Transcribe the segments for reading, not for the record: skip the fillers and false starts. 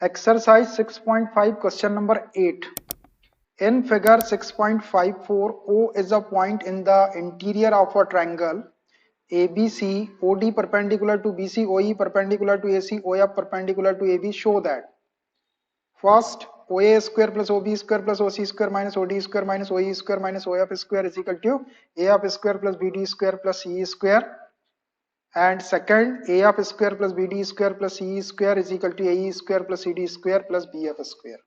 Exercise 6.5 question number 8. In figure 6.54, O is a point in the interior of a triangle ABC, OD perpendicular to BC, OE perpendicular to AC, OF perpendicular to AB. Show that first OA square plus OB square plus OC square minus OD square minus OE square minus OF square is equal to AF square plus BD square plus CE square. And second, AF square plus BD square plus CE square is equal to AE square plus CD square plus BF square.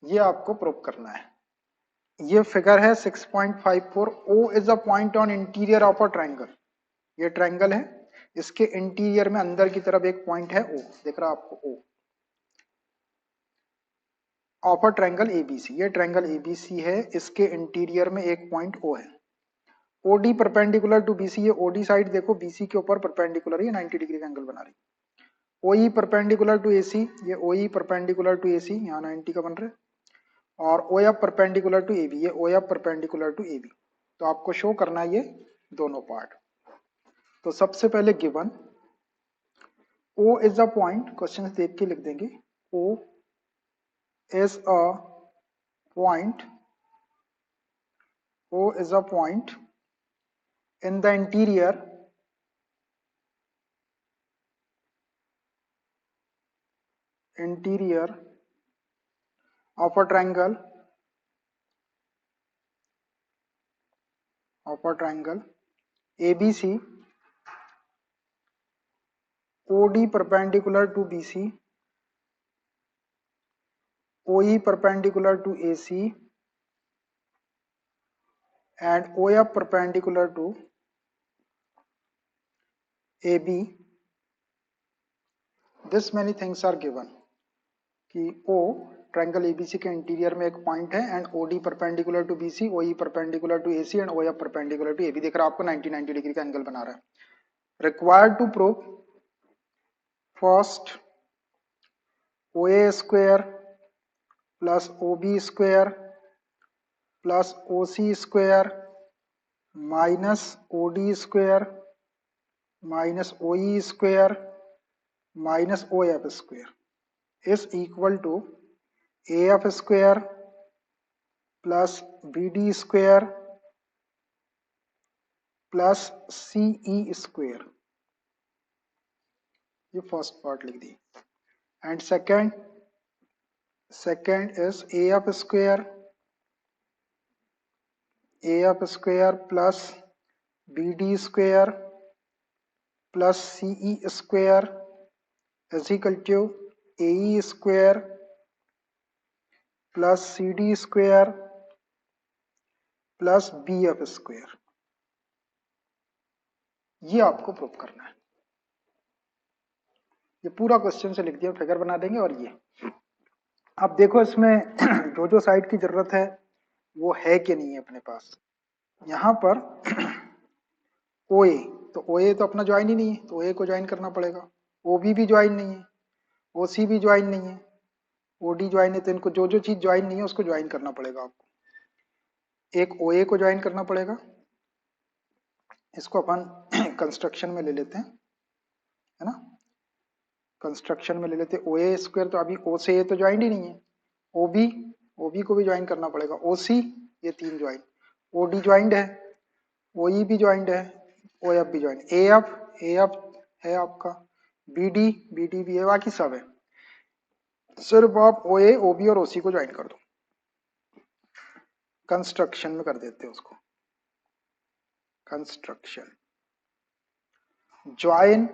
ये आपको prove करना है. ये figure है 6.54. O is a point on interior of a triangle. ये triangle है, इसके interior में अंदर की तरफ एक पॉइंट है O, दिख रहा आपको O of a triangle ABC. ये ट्रायंगल ABC है, इसके इंटीरियर में एक पॉइंट O है. OD परपेंडिकुलर टू BC, ये OD साइड देखो BC के ऊपर परपेंडिकुलर है, 90 डिग्री का एंगल बना रही. OE परपेंडिकुलर टू AC, ये OE परपेंडिकुलर टू AC यहाँ 90 का बन रहा है. और OF परपेंडिकुलर टू AB, ये OF परपेंडिकुलर टू AB. तो आपको शो करना है ये दोनों पार्ट. तो सबसे पहले given O is a point, question देख के लिख देंगे. O is a point, O is a point in the interior of a triangle ABC, OD perpendicular to BC, OE perpendicular to AC and OF perpendicular to AB. This many things are given कि O triangle ABC के interior में एक point है and OD perpendicular to BC, OE perpendicular to AC and OF perpendicular to AB. देख रहा आपको 90 degree का angle बना रहा है. Required to prove first OA square plus OB square plus OC square minus OD square minus OE square minus OF square is equal to AF square plus BD square plus CE square. ये first part लिख दी. And second is AF square plus BD square plus CE square is equal to AE square plus CD square plus BF square. ये आपको prove करना है. ये पूरा question से लिख दिया, फिगर बना देंगे. और ये अब देखो इसमें जो साइड की जरूरत है वो है कि नहीं है अपने पास. यहाँ पर OA, तो OA तो अपना ज्वाइन ही नहीं है, तो OA को ज्वाइन करना पड़ेगा. OB भी ज्वाइन नहीं है, OC भी ज्वाइन नहीं है, OD ज्वाइन है. तो इनको जो चीज ज्वाइन नहीं है उसको ज्वाइन करना पड़ेगा आपको. एक OA को ज्वाइन करना पड़ेगा, इसको अपन कंस्ट्रक्शन में ले लेते हैं, है ना. कंस्ट्रक्शन में ले लेते हैं OA स्क्वायर. तो अभी O से A तो ज्वाइन ही नहीं है. OB को भी ज्वाइन करना पड़ेगा. OC, ये तीन ज्वाइन. OD ज्वाइंड है, OE भी ज्वाइंड है, OF भी ज्वाइंड. AF है आपका, BD भी है, बाकी सब है. सिर्फ आप OA, OB और OC को ज्वाइन कर दो. कंस्ट्रक्शन में कर देते हैं उसको. Construction join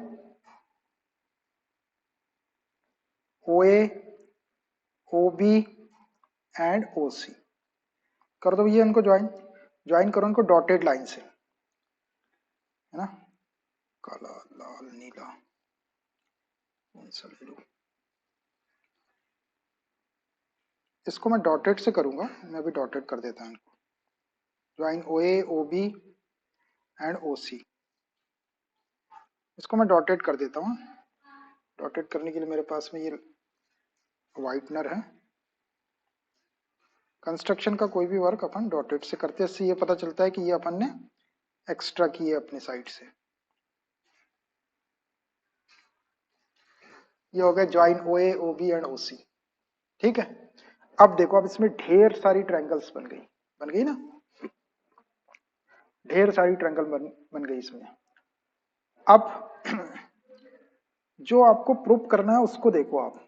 OA, OB and OC कर दो. ये इनको ज्वाइन करो, इनको डॉटेड लाइन से, है ना. काला लाल नीला कौन सा ले लूं. इसको मैं डॉटेड से करूंगा. मैं भी डॉटेड कर देता हूं इनको. Join OA, OB and OC, इसको मैं डॉटेड कर देता हूं. डॉटेड करने के लिए मेरे पास में ये व्हाइटनर है. कंस्ट्रक्शन का कोई भी वर्क अपन डॉटेड से करते हैं, इससे ये पता चलता है कि ये अपन ने एक्स्ट्रा की है अपनी साइड से. ये हो गया join OA, OB and OC. ठीक है। अब देखो, अब इसमें ढेर सारी ट्रायंगल्स बन गई ना, ढेर सारी ट्रायंगल बन गई इसमें। अब जो आपको प्रूफ करना है उसको देखो आप,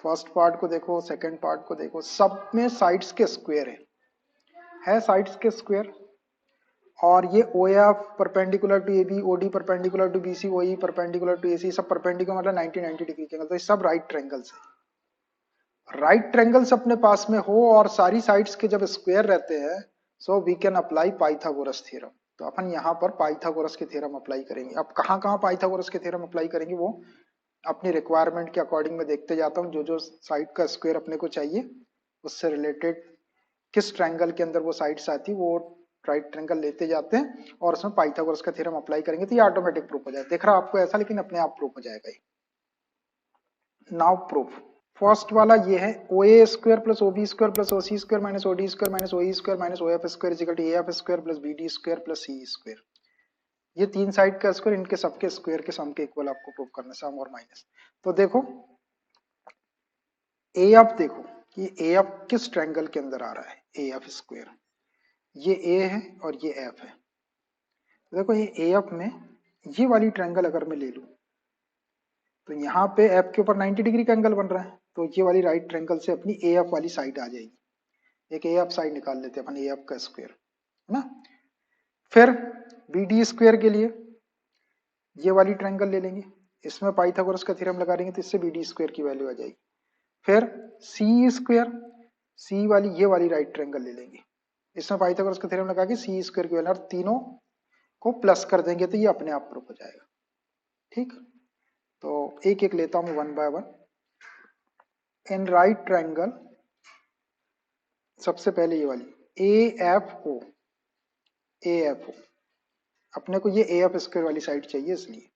फर्स्ट पार्ट को देखो, सेकंड पार्ट को देखो, सब में साइड्स के स्क्वायर है साइड्स के स्क्वायर। और ये O F perpendicular to A B, O D perpendicular to B C, O E perpendicular to A C, सब परपेंडिकुलर मतलब 90 डिग्री के एंगल, तो ये सब राइट ट्रायंगल्स है। राइट ट्रायंगल्स अपने पास में हो और सारी साइड्स के जब स्क्वायर रहते हैं, so we can apply Pythagoras theorem. तो अपन यहाँ पर पाइथागोरस के थ्योरम अप्लाई करेंगे। अब कहाँ कहाँ पाइथागोरस के थ्योरम अप्लाई करेंगे वो अपनी रिक्वायरमेंट के अकॉर्डिंग मैं देखते जाता हूँ। जो साइड का स्क्वायर अपने को चाहिए उससे रिलेटेड किस ट्रायंगल के अंदर वो साइड्स आती है वो राइट ट्रायंगल लेते जाते हैं और उसमें पाइथागोरस का थ्योरम अप्लाई करेंगे तो ये ऑटोमेटिक प्रूफ हो जाएगा। दिख रहा आपको ऐसा, लेकिन अपने आप प्रूफ हो जाएगा ये। Now proof. फर्स्ट वाला ये है O A square plus O B square plus O C square minus O D square minus O E square minus O F square is equal to A F square plus B D square plus C square. ये तीन side का square, इनके सबके square के सम के equal आपको proof करना है, सम और माइनस। तो देखो ए एफ, देखो कि ए एफ किस ट्रायंगल के अंदर आ रहा है। ए एफ स्क्वायर, ये ए है और ये एफ है। देखो ये ए एफ में ये वाली ट्रायंगल अगर मैं ले लूं तो यहाँ पे एफ के ऊपर 90 डिग्री का एंगल बन रहा है, तो ये वाली राइट ट्रायंगल से अपनी ए एफ वाली साइड आ जाएगी। एक ए एफ साइड निकाल लेते हैं अपन, ए एफ का स्क्वायर है ना। फिर बी डी स्क्वायर के लिए ये वाली ट्रायंगल ले लेंगे, इसमें पाइथागोरस का थ्योरम लगा देंगे तो इससे बी डी स्क्वायर की वैल्यू आ जाएगी। फिर सी स्क्वायर, सी वाली ये वाली राइट ट्रायंगल ले लेंगे, इसमें पाइथागोरस का थ्योरम लगा के सी स्क्वायर की वैल्यू, और तीनों को प्लस कर देंगे तो ये अपने आप प्रूफ हो जाएगा। ठीक, तो एक एक लेता हूं one by one. In right triangle, सबसे पहले ये वाली ए एफ ओ, ए एफ ओ अपने को ये ए एफ स्क्वायर वाली साइड चाहिए, इसलिए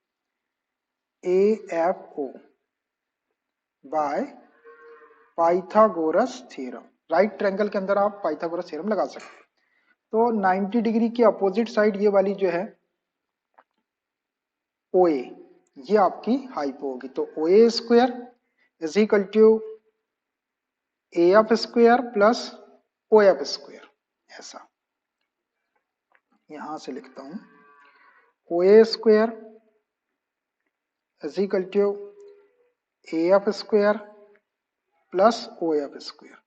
A F O by Pythagoras theorem. Right triangle के अंदर आप पाइथागोरस थ्योरम लगा सकते हैं। तो 90 डिग्री की अपोजिट साइड ये वाली जो है ओ ए, ये आपकी हाइपो होगी। तो O A square is equal to A F square plus O F square, ऐसा यहां से लिखता हूं O A square is equal to A F square plus O F square.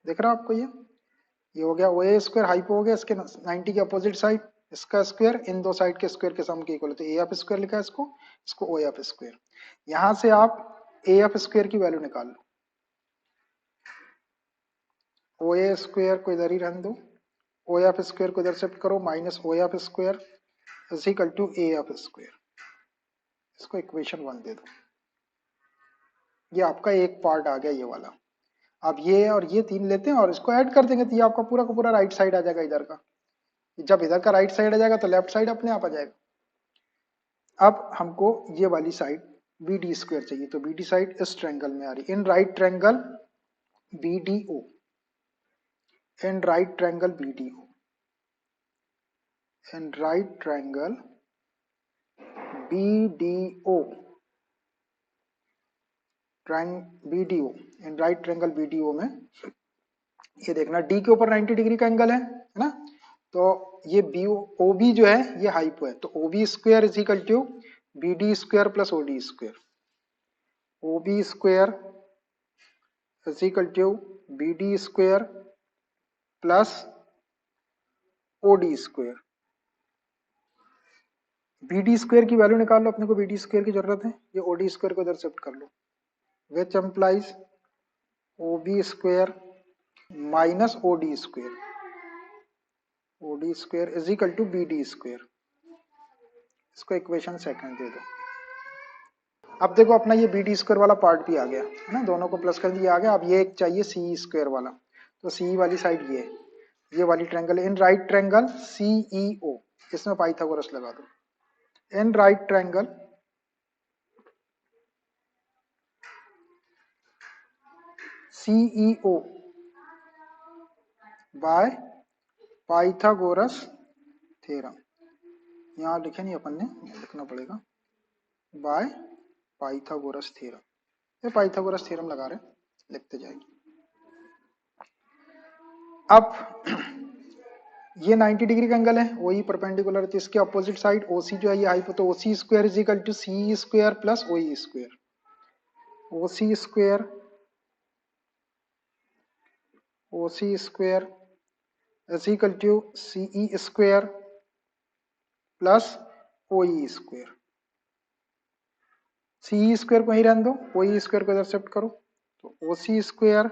दिख रहा है आपको ये हो गया ओ ए स्क्वायर, हाइपो हो गया इसके 90 के अपोजिट साइड, इसका स्क्वायर इन दो साइड के स्क्वायर के सम के इक्वल है, तो ए एफ स्क्वायर लिखा है इसको, इसको ओ एफ स्क्वायर। यहां से आप ए एफ स्क्वायर की वैल्यू निकाल लो, ओ ए स्क्वायर को इधर ही रहने दो, ओ एफ स्क्वायर को इधर शिफ्ट करो, minus O F square is equal to A F square, इसको इक्वेशन 1 दे दो। ये आपका एक पार्ट आ गया ये वाला। अब ये और ये तीन लेते हैं और इसको ऐड कर देंगे तो ये आपका पूरा का पूरा राइट साइड आ जाएगा इधर का। जब इधर का राइट साइड आ जाएगा तो लेफ्ट साइड अपने आप आ जाएगा। अब हमको ये वाली साइड बी डी स्क्वायर चाहिए, तो बी डी साइड इस ट्रायंगल में आ रही, in right triangle B D O, in right triangle B D O, in right triangle B D O, B D O, in right triangle B D O में ये देखना D के ऊपर 90 degree का एंगल है ना। तो ये बी ओ बी जो है ये हाइपो है, तो O B square is equal to B D square plus O D square, O B square is equal to B D square plus O D square. B D square की value निकाल लो, अपने को B D square की जरूरत है, ये ओ D square को इधर शिफ्ट कर लो, which implies O B square minus O D square, O D square is equal to B D square, इसको इक्वेशन सेकंड दे दो। अब देखो अपना ये बी डी स्क्वायर वाला पार्ट भी आ गया है ना, दोनों को प्लस कर दिया आ गया। अब ये एक चाहिए सी स्क्वायर वाला, तो सी वाली साइड ये वाली triangle, in right triangle C E O, इसमें पाइथागोरस लगा दो, in right triangle C E O by Pythagoras theorem. यहाँ लिखे नहीं अपन ने, लिखना पड़ेगा, बाय पाइथागोरस थ्योरम, ये पाइथागोरस थ्योरम लगा रहे हैं। लिखते जाएंगे। अब ये 90 डिग्री का एंगल है, वही परपेंडिकुलर, तो इसके अपोजिट साइड ओसी जो है ये हाइपो, तो OC square is equal to C square plus OE square. OC square is equal to CE square plus OE square. CE square को ही रहने दो, ओई स्क्वायर को इधर शिफ्ट करो, तो OC square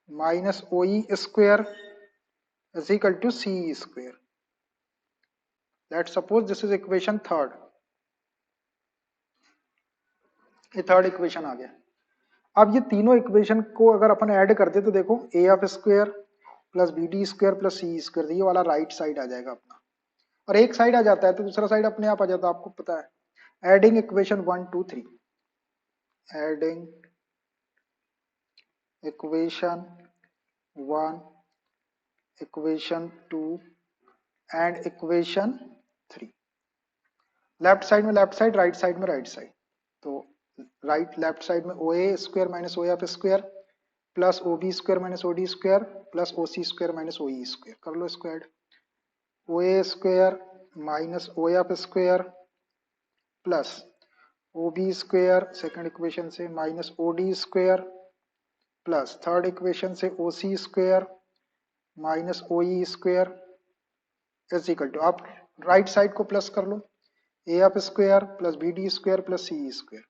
minus OE square is equal to CE square. Let's suppose this is equation third, ये थर्ड इक्वेशन आ गया। अब ये तीनों इक्वेशन को अगर अपन ऐड कर दे तो देखो A F square plus B D square plus C square, ये वाला राइट साइड आ जाएगा अपना, और एक साइड आ जाता है तो दूसरा साइड अपने आप आ जाता है, आपको पता है। Adding equation 1 2 3, adding equation 1, equation 2 and equation 3। Left side में लेफ्ट साइड, राइट साइड में राइट साइड, तो राइट लेफ्ट साइड में O A square minus O F square plus O B square minus O D square plus O C square minus O E square, कर लो इसको add. O A square minus O F square plus O B square second equation से minus O D square plus third equation से O C square minus O E square is equal to, आप right side को plus कर लो, A F square plus B D square plus C square,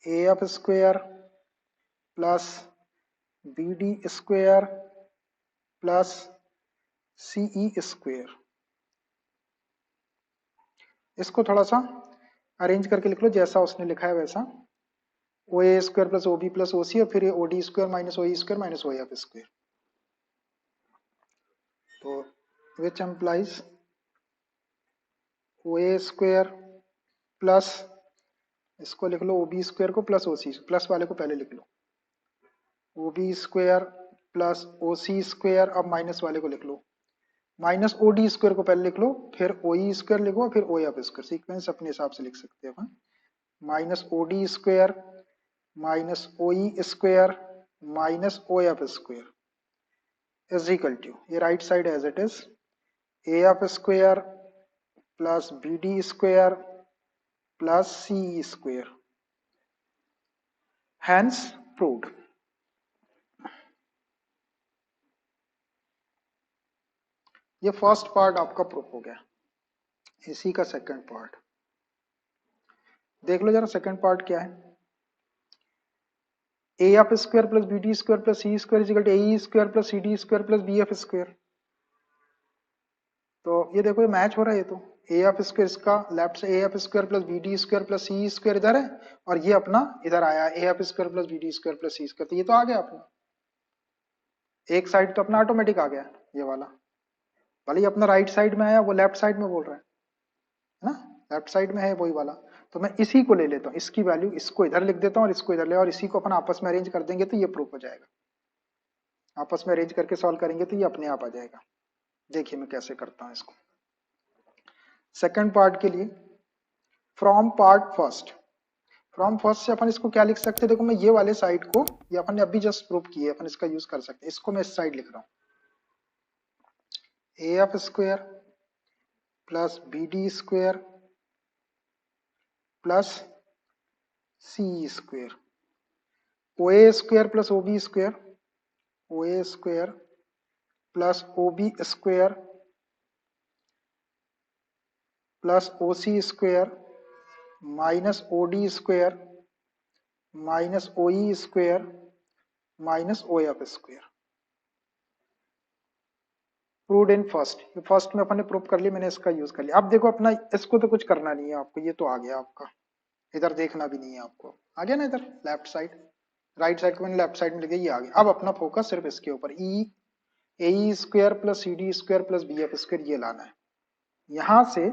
A F square plus B D square plus C E square. इसको थोड़ा सा arrange करके लिख लो जैसा उसने लिखा है वैसा, O A square plus O B plus O C और फिर O D square minus O E square minus O F square, तो which implies O A square plus, इसको लिख लो ओ बी स्क्वायर को प्लस ओ सी, प्लस वाले को पहले लिख लो, O B square plus O C square, अब माइनस वाले को लिख लो, माइनस ओ डी स्क्वायर को पहले लिख लो, फिर ओ ई स्क्वायर लिखो, फिर ओ एफ स्क्वायर, सीक्वेंस अपने हिसाब से लिख सकते हैं अपन। Minus O D square minus O E square minus O F square is equal to, ये right side as it is, A F square plus B D square plus C square, hence proved. ये first part आपका proof हो गया, इसी का second part देख लो जरा। Second part क्या है, A F square plus B D square plus C square is equal to A E square plus C D square plus B F square. तो ये देखो ये मैच हो रहा है, ये तो ए एफ स्क्वायर इसका लेफ्ट से A F square plus B D square plus C square इधर है, और ये अपना इधर आया A F square plus B D square plus C square, तो ये तो आ गया अपना, एक साइड तो अपना ऑटोमेटिक आ गया ये वाला, भले ही अपना राइट साइड में आया, वो लेफ्ट साइड में बोल रहा है ना, लेफ्ट साइड में है वही वाला, तो मैं इसी को ले लेता हूँ, इसकी वैल्यू इसको इधर लिख देता हूँ और इसको इधर ले, और इसी को अपन आपस में अरेंज कर देंगे तो ये प्रूफ हो जाएगा, आपस में अरेंज करके सॉल्व करेंगे तो ये अपने आप आ जाएगा। देखिए मैं कैसे करता हूँ इसको। सेकंड पार्ट के लिए from part first, from first से अपन इसको क्या लिख सकते हैं, देखो मैं ये वाले साइड को, ये अपन ने अभी जस्ट प्रूफ किए, अपन इसका यूज कर सकते हैं, इसको मैं इस साइड लिख रहा हूँ, A F square plus B D square plus C square, O A square plus O B square, O A square plus O B square plus O C square minus O D square minus O E square minus O F square, proved in first, ये first में अपन ने prove कर लिया, मैंने इसका use कर लिया। अब देखो अपना इसको तो कुछ करना नहीं है आपको, ये तो आ गया आपका, इधर देखना भी नहीं है आपको, आ गया ना इधर लेफ्ट साइड, राइट साइड को मैंने लेफ्ट साइड में लिखा, ये आ गया। अब अपना फोकस सिर्फ इसके ऊपर, E A square plus C D square plus B F square ये लाना है। यहां से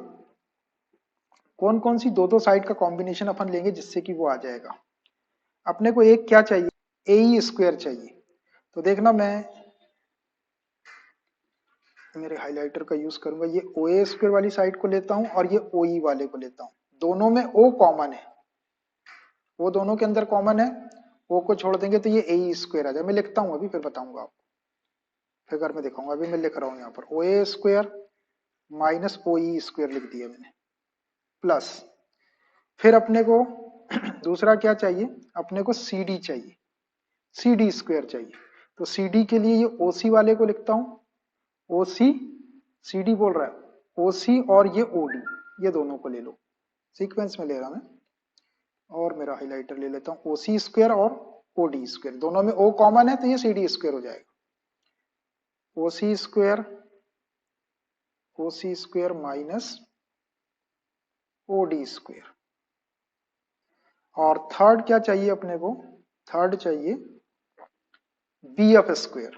कौन कौन सी दो दो साइड का कॉम्बिनेशन अपन लेंगे जिससे कि वो आ जाएगा। अपने को एक क्या चाहिए, ए स्क्वायर चाहिए, तो देखना मैं मेरे हाइलाइटर का यूज करूंगा, ये ओ ए स्क्वायर वाली साइड को लेता हूं और ये ओ ई वाले को लेता हूं, दोनों में ओ कॉमन है, वो दोनों के अंदर कॉमन है, ओ को छोड़ देंगे तो ये ए स्क्वायर आ जाए। मैं लिखता हूँ अभी, फिर बताऊंगा आपको, फिगर में दिखाऊंगा। अभी मैं लिख रहा हूँ यहाँ पर ओ A square minus O E square लिख दिया मैंने, प्लस फिर अपने को दूसरा क्या चाहिए, अपने को सी डी चाहिए, सी डी स्क्वायर चाहिए। तो सी डी के लिए ये ओ सी वाले को लिखता हूँ, ओ सी, सी डी बोल रहा है, ओ सी और ये ओ डी, ये दोनों को ले लो, सीक्वेंस में ले रहा मैं। और मेरा हाइलाइटर ले लेता हूँ, ओ सी स्क्वायर और ओ डी स्क्वायर, दोनों में ओ कॉमन है तो ये सी डी स्क्वायर हो जाएगा। O C square, O C square minus O D square. और थर्ड क्या चाहिए अपने को, थर्ड चाहिए बी एफ स्क्वायर।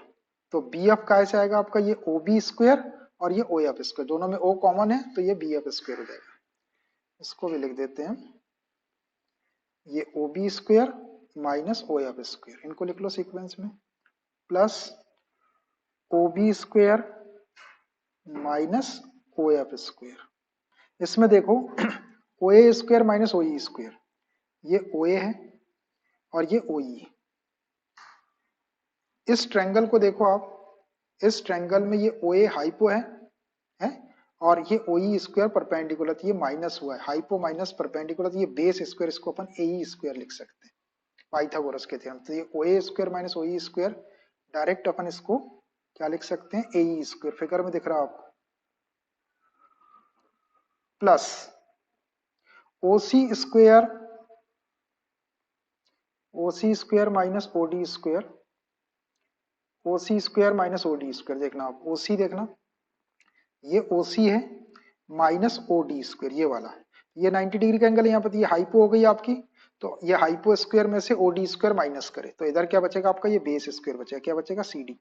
तो बी एफ कैसे आएगा आपका, ये ओ बी स्क्वायर और ये ओ एफ स्क्वायर, दोनों में ओ कॉमन है तो ये बी एफ स्क्वायर हो जाएगा। इसको भी लिख देते हैं, ये O B square minus O F square, इनको लिख लो सीक्वेंस में, plus O B square minus O F square. इसमें देखो O A square minus O E square, ये ओ ए है और ये ओ ई है। इस ट्रायंगल को देखो आप, इस ट्रायंगल में ये ओ ए हाइपो है और ये ओ ई स्क्वायर परपेंडिकुलर, ये माइनस हुआ है, हाइपो माइनस परपेंडिकुलर, ये बेस स्क्वायर, इसको अपन ए ई स्क्वायर लिख सकते हैं पाइथागोरस के थ्योरम। तो ये O A square minus O E square, direct अपन इसको क्या लिख सकते हैं, ए ई स्क्वायर, फिगर में दिख रहा है आपको, plus O C square, O C square minus O D square, O C square minus O D square, देखना आप ओ सी, देखना ये ओ सी है माइनस ओ डी स्क्वायर, ये वाला, ये 90 डिग्री का एंगल, यहाँ पर ये हाइपो हो गई आपकी, तो ये हाइपो स्क्वायर में से ओ डी स्क्वायर माइनस करे तो इधर क्या बचेगा आपका, ये बेस स्क्वायर बचेगा, क्या बचेगा, सी डी।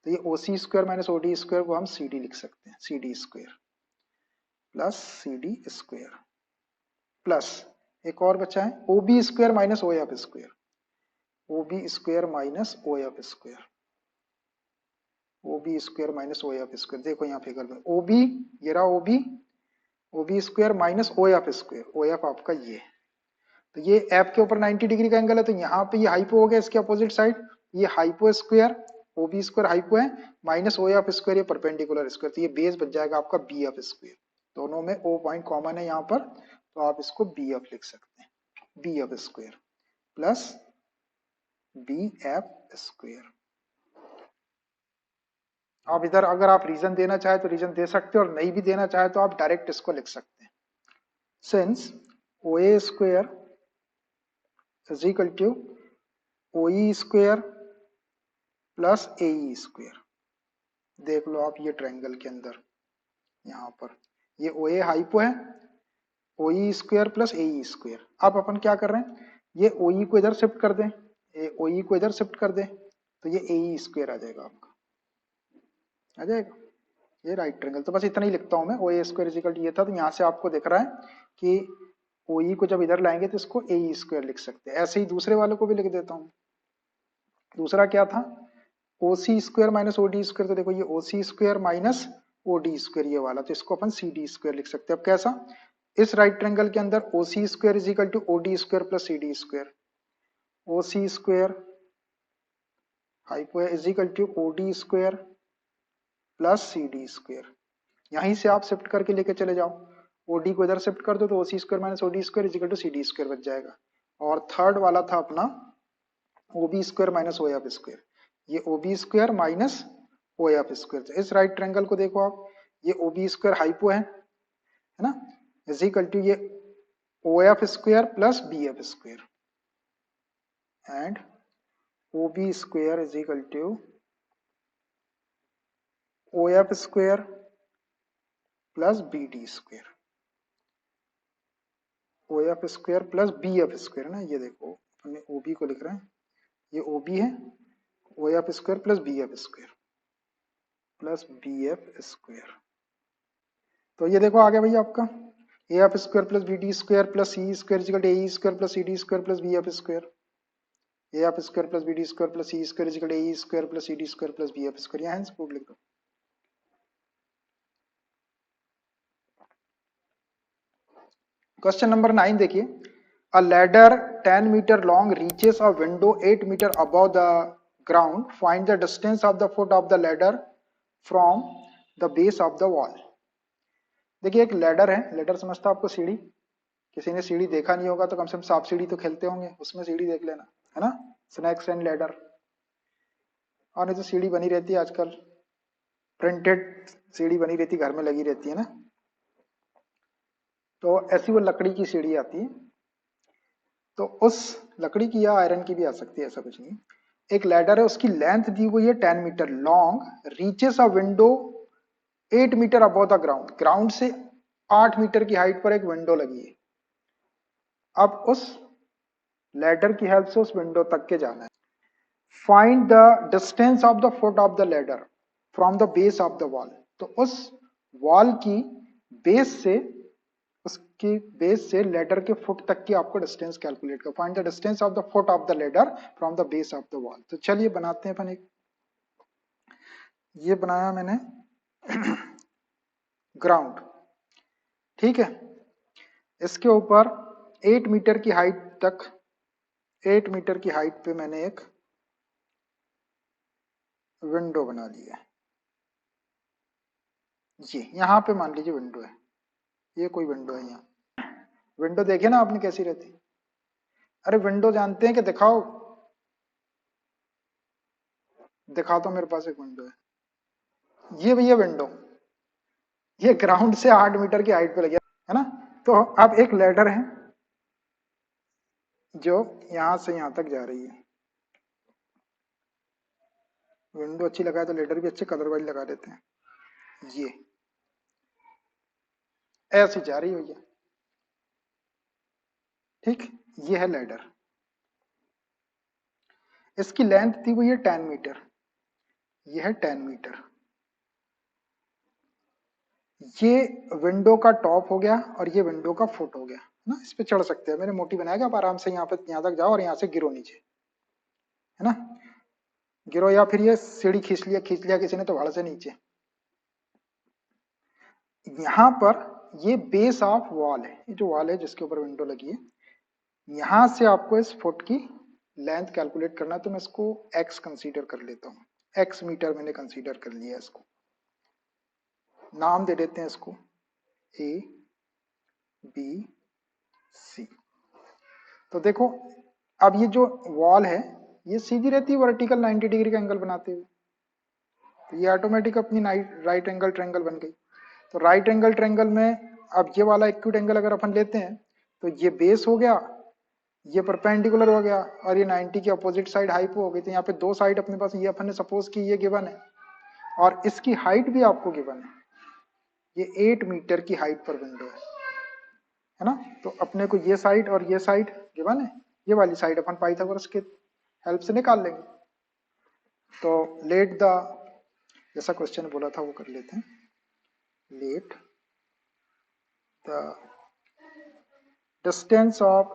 तो ये O C square minus O D square को हम सी डी लिख सकते हैं, C D square plus C D square, plus एक और बचा है O B square minus O F square, O B square minus O F square, O B square minus O F square. देखो यहाँ figure में ओ बी, ये रहा O B square minus O F square, O F आपका ये, तो ये F के ऊपर 90 डिग्री का एंगल है, तो यहाँ पे ये हाइपो हो गया, इसके अपोजिट साइड ये hypo square, O B square hypo है, माइनस ओ एफ स्क्वायर ये परपेंडिकुलर स्क्वायर, तो ये बेस बच जाएगा आपका बी एफ स्क्वायर, दोनों में ओ पॉइंट कॉमन है यहाँ पर, तो आप इसको बी एफ लिख सकते हैं, B F square plus B F square. आप इधर अगर आप रीजन देना चाहे तो रीजन दे सकते हो, और नहीं भी देना चाहे तो आप डायरेक्ट इसको लिख सकते हैं, since O A square is equal to O E square plus A E square. देख लो आप ये ट्रायंगल के अंदर, यहाँ पर ये ओ ए हाइपो है, ओ E square plus A E square. अब अपन क्या कर रहे हैं, ये ओ ई को इधर शिफ्ट कर दें, ओ ई को इधर शिफ्ट कर दें, तो ये ए ई स्क्वायर आ जाएगा आपका, आ जाएगा ये राइट ट्रायंगल। तो बस इतना ही लिखता हूं मैं, ओ ए स्क्वायर इजिकल ये था, तो यहाँ से आपको दिख रहा है कि ओ ई को जब इधर लाएंगे तो इसको ए ई स्क्वायर लिख सकते हैं। ऐसे ही दूसरे वाले को भी लिख देता हूँ, दूसरा क्या था, O C square minus O D square, तो देखो ये O C square minus O D square ये वाला, तो इसको अपन सी डी स्क्वायर लिख सकते हैं। अब कैसा, इस राइट ट्रायंगल के अंदर O C square is equal to O D square plus C D square, O C square hypo is equal to O D square plus C D square. यहीं से आप शिफ्ट करके लेके चले जाओ, ओ डी को इधर शिफ्ट कर दो तो O C square minus O D square is equal to C D square बच जाएगा। और थर्ड वाला था अपना O B square minus O F square, ये O B square minus O F square. इस राइट ट्रायंगल को देखो आप, ये ओ बी स्क्वायर हाइपो है ना, इज इक्वल टू ये O F square plus B F square, and O B square is equal to O F square plus B D square, O F square plus B F square ना, ये देखो हमने O B को लिख रहे हैं, ये ओ बी है, O F square plus B F square plus B F square. तो ये देखो आ गया भैया आपका A F square plus B D square plus C square is equal to A square plus C D square plus B F square, A F square plus B D square plus C square is equal to A square plus C D square plus B F square. यहाँ hence proof लिख दो। Question number 9 देखिए, A ladder 10 meter long reaches a window 8 meter above the ground. Find the distance of the foot of the ladder from the base of the wall. देखिए एक ladder है, ladder समझता है आपको सीढ़ी, किसी ने सीढ़ी देखा नहीं होगा तो कम से कम सांप सीढ़ी तो खेलते होंगे, उसमें सीढ़ी देख लेना, है ना, स्नैक्स एंड लैडर। और नहीं तो सीढ़ी बनी रहती है आजकल, प्रिंटेड सीढ़ी बनी रहती घर में लगी रहती है ना, तो ऐसी वो लकड़ी की सीढ़ी आती है, तो उस लकड़ी की या आयरन की भी आ सकती है, ऐसा कुछ नहीं। एक लैडर है, उसकी लेंथ दी हुई है 10 metre long, reaches a window 8 metre above the ground, ground से 8 मीटर की हाइट पर एक विंडो लगी है। अब उस लैडर की हेल्प से उस विंडो तक के जाना है। Find the distance of the foot of the ladder from the base of the wall, तो उस वॉल की बेस से, उसकी बेस से लेडर के फुट तक की आपको डिस्टेंस कैलकुलेट कर, find the distance of the foot of the ladder from the base of the wall. तो चलिए बनाते हैं अपन एक, ये बनाया मैंने ग्राउंड, ठीक है, इसके ऊपर 8 मीटर की हाइट तक, 8 मीटर की हाइट पे मैंने एक विंडो बना लिया है, ये यहां पे मान लीजिए विंडो है, ये कोई विंडो है, यहाँ विंडो देखिए ना आपने कैसी रहती, अरे विंडो जानते हैं कि दिखाओ, दिखा तो मेरे पास एक विंडो है, ये भैया विंडो, ये ग्राउंड से 8 मीटर की हाइट पे लगे, है ना। तो अब एक लैडर है जो यहां से यहां तक जा रही है, विंडो अच्छी लगाए तो लैडर भी अच्छे कलर वाइज लगा देते हैं, ये ऐसी जा रही है भैया, ठीक, ये है लैडर, इसकी लेंथ थी वो ये 10 मीटर, ये है 10 मीटर, ये विंडो का टॉप हो गया और ये विंडो का फुट हो गया ना, इस पे चढ़ सकते हैं, मैंने मोटी बनाया, आप आराम से यहाँ पे यहाँ तक जाओ और यहाँ से गिरो नीचे, है ना, गिरो, या फिर ये सीढ़ी खींच लिया किसी ने तो भाड़ से नीचे। यहां पर ये बेस ऑफ वॉल है, ये जो वॉल है जिसके ऊपर विंडो लगी है, यहां से आपको इस फुट की लेंथ कैलकुलेट करना है, तो मैं इसको एक्स कंसीडर कर लेता हूँ, एक्स मीटर मैंने कंसीडर कर लिया, इसको नाम दे देते हैं, इसको ए बी सी। तो देखो अब ये जो वॉल है ये सीधी रहती है वर्टिकल 90 डिग्री का एंगल बनाते हुए, तो ये ऑटोमेटिक अपनी राइट एंगल ट्रायंगल बन गई। तो राइट एंगल ट्रायंगल में अब ये वाला एक्यूट एंगल अगर अपन लेते हैं तो ये बेस हो गया, ये परपेंडिकुलर हो गया, और ये 90 की अपोजिट साइड हाइपो हो गई, तो यहाँ पे दो साइड अपने पास, ये अपन ने सपोज की ये गिवन है, और इसकी हाइट भी आपको गिवन है, ये 8 मीटर की हाइट पर विंडो है ना। तो अपने को ये साइड और ये साइड गिवन है, ये वाली साइड अपन पाइथागोरस के हेल्प से निकाल लेंगे। तो लेट द, जैसा क्वेश्चन बोला था वो कर लेते हैं, let the distance of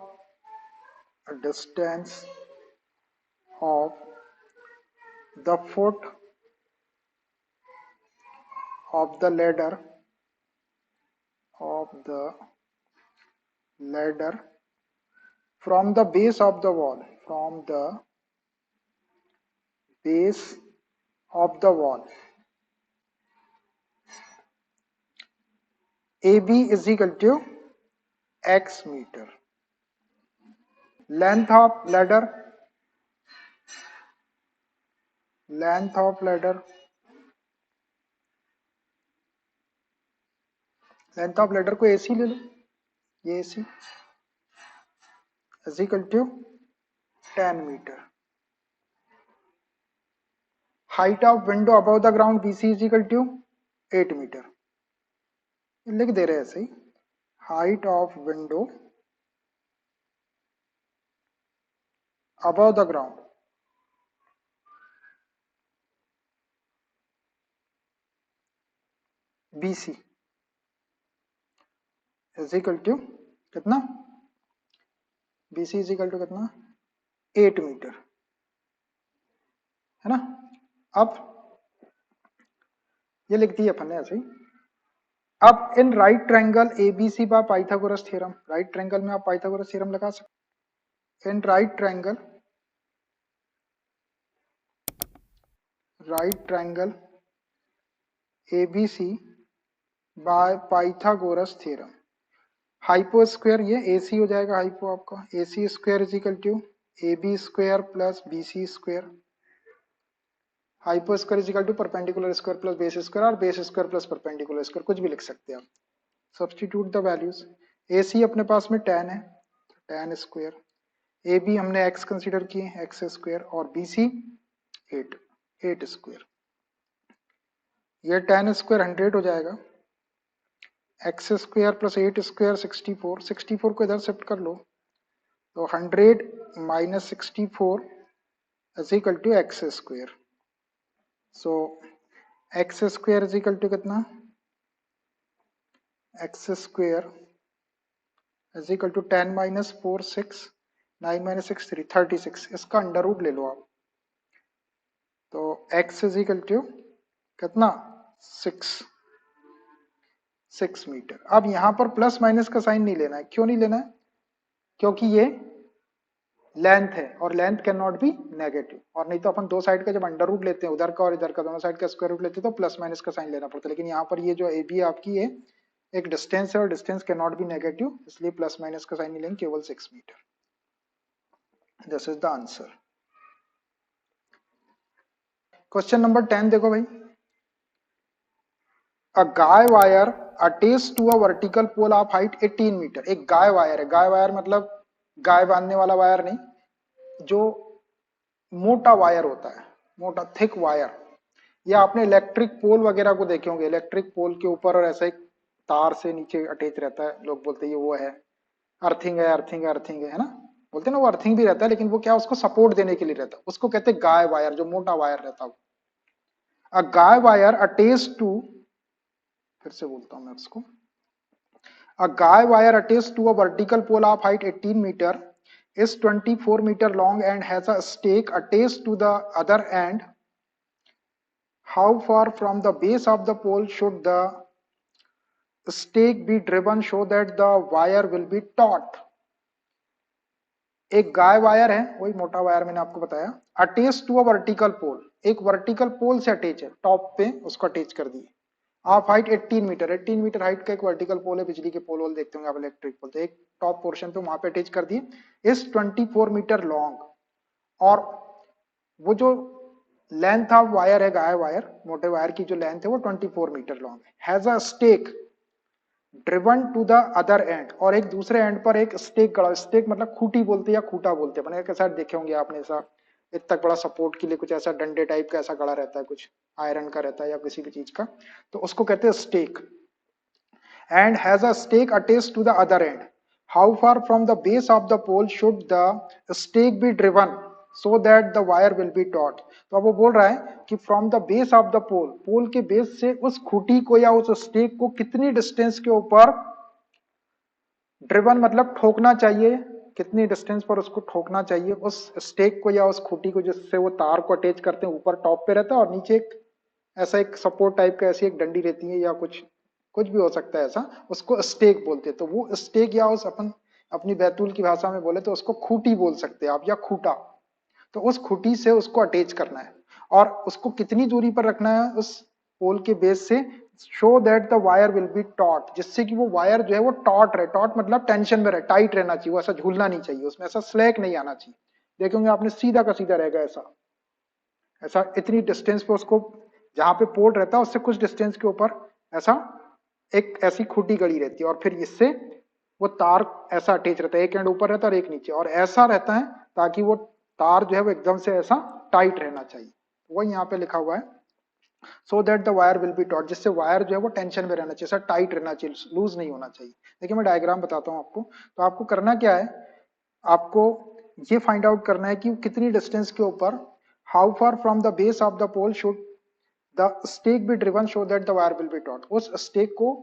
the foot of the ladder from the base of the wall, from the base of the wall, AB is equal to x meter. Length of ladder, length of ladder, length of ladder को AC ले लो, ये AC is equal to 10 meter. Height of window above the ground BC is equal to 8 meter. लिख दे रहे हैं ऐसे ही, height of window above the ground BC is equal to कितना, BC is equal to कितना, 8 metre, है ना। अब ये लिख दिया अपन ने ऐसे ही, अब in right triangle ABC by Pythagoras theorem, right triangle में आप पाइथागोरस थ्योरम लगा सकते। In right triangle ABC by Pythagoras theorem, hypo square ये एसी हो जाएगा, हाइपो आपका AC square is equal to A B square plus B C square, hypo square is equal to perpendicular square plus base square, और base square plus perpendicular square, कुछ भी लिख सकते हैं आप। सब्स्टिट्यूट द वैल्यूज, ए सी अपने पास में 10 है, 10 स्क्वायर, ए बी हमने एक्स कंसीडर किए एक्स स्क्वायर, और बी सी 8, 8 स्क्वायर, ये 10 स्क्वायर 100 हो जाएगा, एक्स स्क्वायर प्लस 8 स्क्वायर 64, 64 को इधर शिफ्ट कर लो तो 100 minus 64 is equal to x square. So x square is equal to कितना, x square is equal to 10 minus 4 6, 9 minus 6 3, 36, इसका अंडर रूट ले लो आप, तो x इज इक्वल टू कितना 6 मीटर। अब यहां पर प्लस माइनस का साइन नहीं लेना है, क्यों नहीं लेना है, क्योंकि ये लेंथ है और length can not be negative, और नहीं तो अपन दो साइड का जब अंडर रूट लेते हैं, उधर का और इधर का दोनों साइड का स्क्वायर रूट लेते हैं, तो प्लस माइनस का साइन लेना पड़ता है, लेकिन यहाँ पर ये जो ए बी आपकी है एक डिस्टेंस है और distance can not be negative, इसलिए प्लस माइनस का साइन नहीं लेंगे, केवल 6 metre. This is the answer. Question number 10 देखो भाई, a guy wire attached to a vertical pole of height 18 metre, एक गाय वायर है, गाय वायर मतलब गाय बांधने वाला वायर नहीं, जो मोटा वायर होता है, मोटा थिक वायर, या आपने इलेक्ट्रिक पोल वगैरह को देखे होंगे, इलेक्ट्रिक पोल के ऊपर और ऐसा एक तार से नीचे अटैच रहता है, लोग बोलते हैं ये वो है, अर्थिंग है, अर्थिंग है, अर्थिंग है ना, बोलते हैं ना, वो अर्थिंग भी रहता है, लेकिन वो क्या उसको सपोर्ट देने के लिए रहता है, उसको कहते हैं गाय वायर, जो मोटा वायर रहता है। A guy wire attach to, फिर से बोलता हूं मैं उसको, a guy wire attach to a vertical pole of height 18 metre is 24 meter long and has a stake attached to the other end. How far from the base of the pole should the stake be driven so that the wire will be taut? एक guy wire है, वही मोटा wire मैंने आपको बताया, attach to a vertical pole, एक vertical पोल से attach है, टॉप पे उसको अटैच कर दिए, of height 18 metre, 18 metre height का एक वर्टिकल पोल है, बिजली के पोल वोल देखते होंगे आप, इलेक्ट्रिक पोल, तो एक टॉप पोर्शन पे वहां पे अटैच कर दिए, इस 24 मीटर लॉन्ग, और वो जो लेंथ ऑफ वायर है, गाय वायर मोटे वायर की जो लेंथ है वो 24 मीटर लॉन्ग है, has a stake driven to the other end, और एक दूसरे एंड पर एक स्टेक गड़ा, स्टेक मतलब खूटी बोलते हैं या खूटा बोलते हैं, अपने शायद देखे होंगे आपने, ऐसा इतना बड़ा सपोर्ट के लिए कुछ ऐसा डंडे टाइप का ऐसा गड़ा रहता है, कुछ आयरन का रहता है या किसी भी चीज का, तो उसको कहते हैं stake, and has a stake attached to the other end. How far from the base of the pole should the stake be driven so that the wire will be taut? तो अब वो बोल रहा है कि from the base of the pole, pole के base से उस खूटी को या उस स्टेक को कितनी डिस्टेंस के ऊपर, ड्रिवन मतलब ठोकना चाहिए, कितनी डिस्टेंस पर उसको ठोकना चाहिए, उस स्टेक को या उस खूटी को जिससे वो तार को अटैच करते हैं, ऊपर टॉप पे रहता है और नीचे एक ऐसा एक सपोर्ट टाइप का ऐसी एक डंडी रहती है या कुछ कुछ भी हो सकता है ऐसा, उसको स्टेक बोलते हैं, तो वो स्टेक या उस अपन अपनी बैतूल की भाषा में बोले तो उसको खूटी बोल सकते हैं आप, या खूटा, तो उस खूटी से उसको अटैच करना है, और उसको कितनी दूरी पर रखना है उस पोल के बेस से, show that the wire will be taught, जिससे कि वो वायर जो है वो टॉट रहे, टॉट मतलब टेंशन में रहे, टाइट रहना चाहिए, वो ऐसा झूलना नहीं चाहिए, उसमें ऐसा स्लैक नहीं आना चाहिए, देखेंगे आपने सीधा का सीधा रहेगा ऐसा, ऐसा इतनी डिस्टेंस पे उसको, जहां पे पोल रहता है उससे कुछ डिस्टेंस के ऊपर ऐसा एक ऐसी खूटी गड़ी रहती है, और फिर इससे वो तार ऐसा अटैच रहता है, एक एंड ऊपर रहता है और एक नीचे, और ऐसा रहता है ताकि वो तार जो है वो एकदम से ऐसा टाइट रहना चाहिए, वही यहाँ पे लिखा हुआ है, सो that the wire will be taught, जिससे वायर जो है वो टेंशन में रहना चाहिए, ऐसा टाइट रहना चाहिए, लूज नहीं होना चाहिए। देखिए मैं डायग्राम बताता हूँ आपको, तो आपको करना क्या है, आपको ये फाइंड आउट करना है कि कितनी डिस्टेंस के ऊपर, how far from the base of the pole should the stake be driven so that the wire will be taut, उस स्टेक को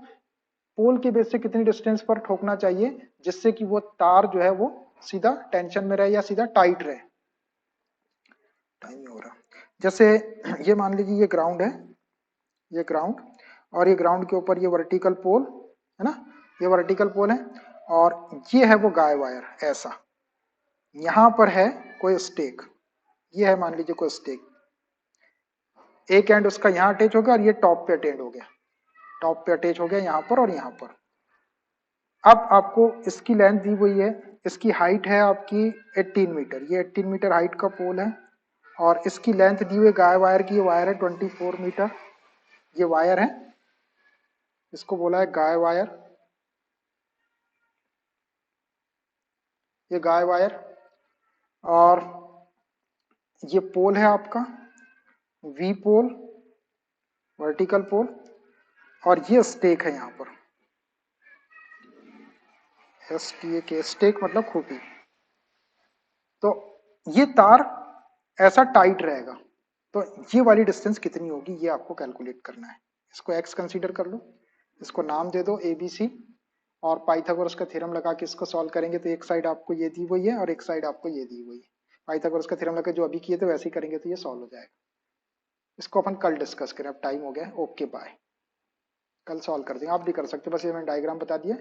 पोल के बेस से कितनी डिस्टेंस पर ठोकना चाहिए जिससे कि वो तार जो है वो सीधा टेंशन में रहे या सीधा टाइट रहे। टाइम ही हो रहा, जैसे ये मान लीजिए ये ग्राउंड है, ये ग्राउंड, और ये ग्राउंड के ऊपर ये वर्टिकल पोल है ना, ये वर्टिकल पोल है, और ये है वो गाय वायर ऐसा। यहां पर है कोई स्टेक, ये है मान लीजिए कोई स्टेक, एक एंड उसका यहाँ अटैच हो गया और ये टॉप पे अटैच हो गया, टॉप पे अटैच हो गया यहाँ पर और यहाँ पर। अब आपको इसकी लेंथ दी हुई है, इसकी हाइट है आपकी 18 मीटर, ये 18 मीटर हाइट का पोल है, और इसकी लेंथ दी हुई है गाय वायर की, ये वायर है 24 मीटर, ये वायर है, इसको बोला है गाय वायर, ये गाय वायर, और ये पोल है आपका वी पोल, वर्टिकल पोल, और ये स्टेक है यहाँ पर, STAK, स्टेक मतलब खूंटी। तो ये तार ऐसा टाइट रहेगा, तो ये वाली डिस्टेंस कितनी होगी ये आपको कैलकुलेट करना है। इसको x कंसीडर कर लो, इसको नाम दे दो ABC, और पाइथागोरस का थ्योरम लगा के इसको सॉल्व करेंगे तो एक साइड आपको ये दी हुई है और एक साइड आपको ये दी हुई है। पाइथागोरस का थ्योरम लगा जो अभी किए थे वैसे ही करेंगे तो ये सॉल्व हो जाएगा। इसको अपन कल डिस्कस करें, अब टाइम हो गया है। ओके बाय, कल सॉल्व कर देंगे, आप भी कर सकते हो, बस ये मैंने डायग्राम बता दिया,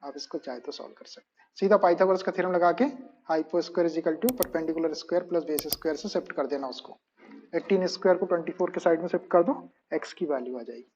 आप इसको चाहे तो सॉल्व कर सकते हैं। सीधा पाइथागोरस का थ्योरम लगा के hypo square is equal to perpendicular square plus base square से शिफ्ट कर देना उसको, 18 स्क्वायर को 24 के साइड में शिफ्ट कर दो, x की वैल्यू आ जाएगी।